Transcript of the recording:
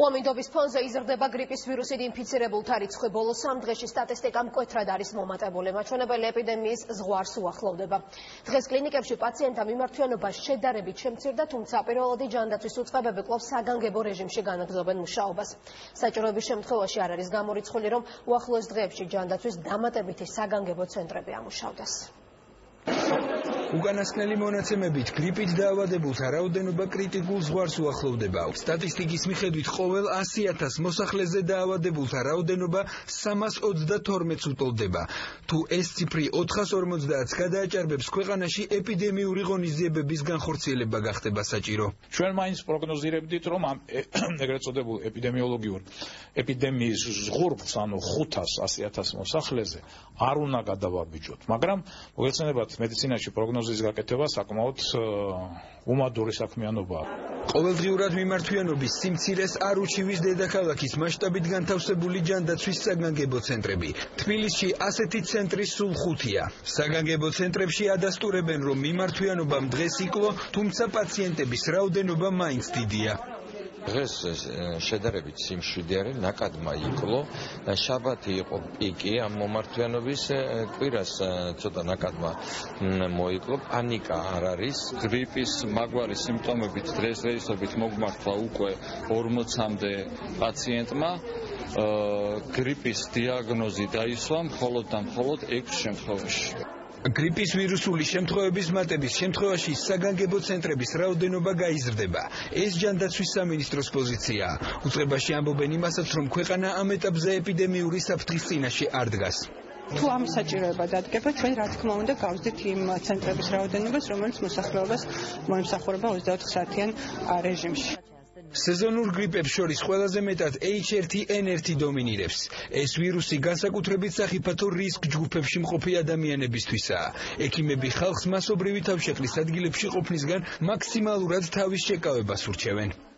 უამინდობის ფონზე იზრდება გრიპის ვირუსით ინფიცირებულთა რიცხვი. ბოლო 3 დღეში სტატისტიკა მკვეთრად არის მომატებული. მაჩვენებელი ეპიდემიის ზღვარს უახლოვდება. დღეს კლინიკებში პაციენტთა მიმართვიანობა შედარებით შემცირდა, თუმცა პირველადი ჯანდაცვის უწყებები კვლავ საგანგებო რეჟიმში განაგრძობენ მუშაობას. საჭიროების შემთხვევაში არ არის გამორიცხული, რომ უახლოეს დღეებში ჯანდაცვის დამატებითი საგანგებო ცენტრები ამუშავდეს. უკანასკნელი მონაცემებით გრიპით დაავადებულთა რაოდენობა კრიტიკულ ზღვარს უახლოვდება. სტატისტიკის მიხედვით ყოველ 100,000 მოსახლეზე დაავადებულთა რაოდენობა 332-ს უტოლდება. თუ ეს ციფრი 450-ს გადააჭარბებს, ქვეყანაში ეპიდემიური ღონისძიებების განხორციელება გახდება საჭირო. ჩვენ მაინც პროგნოზირებდით, რომ ამ ეგრეთ წოდებულ ეპიდემიოლოგიურ ეპიდემიის ზღურბლს, ანუ 500-100,000 მოსახლეზე არ უნდა გადავაბიჯოთ, მაგრამ მოგეხსენებათ მედიცინაში პროგნოზის გაკეთება საკმაოდ უმადური საქმიანობაა. ყოველდღიურად მიმართვიანობის სიმცირეს არ უჩივის დედაქალაქის მასშტაბით განთავსებული ჯანდაცვის საგანგებო ცენტრები. თბილისში ასეთი ცენტრი სულ 5-ია. საგანგებო ცენტრებში ადასტურებენ, რომ მიმართვიანობამ დღეს იკლო, თუმცა პაციენტების რაოდენობა მაინც დიდია. დღეს შედარებით სიმშვიდეარი ნაკადმა იკლო. შაბათი იყო პიკი ამ მომართვიანობის, კვირას ცოტა ნაკადმა მოიკლო. პანიკა არ არის. გრიპის მაგვარი სიმპტომებით დღესდღეობით მოგმართლა უკვე 40-მდე პაციენტმა. გრიპის დიაგნოზი დაისვა მხოლოდ და მხოლოდ 6 შემთხვევაში. გრიპის ვირუსული შემთხვევების მატების შემთხვევაში საგანგებო ცენტრების რაოდენობა გაიზრდება. ეს ჯანდაცვის სამინისტროს პოზიციაა. უწყებაში ამბობენ იმასაც, რომ ქვეყანა ამ ეტაპზე ეპიდემიური საფრთხის წინაშე არ დგას. თუ ამ საჭიროება დადგება, ჩვენ რა თქმა უნდა გავზრდით იმ ცენტრების რაოდენობას, რომელიც მოსახლეობას მოემსახურება 24 საათიან რეჟიმში. სეზონურ გრიპებს შორის ყველაზე მეტად H1N1 დომინირებს. ეს ვირუსი განსაკუთრებით სახიფათო რისკ ჯგუფებში მყოფი ადამიანებისთვისაა. ექიმები ხალხს მასობრივი თავშეყრის ადგილებში ყოფნისგან მაქსიმალურად თავის შეკავებას ურჩევენ.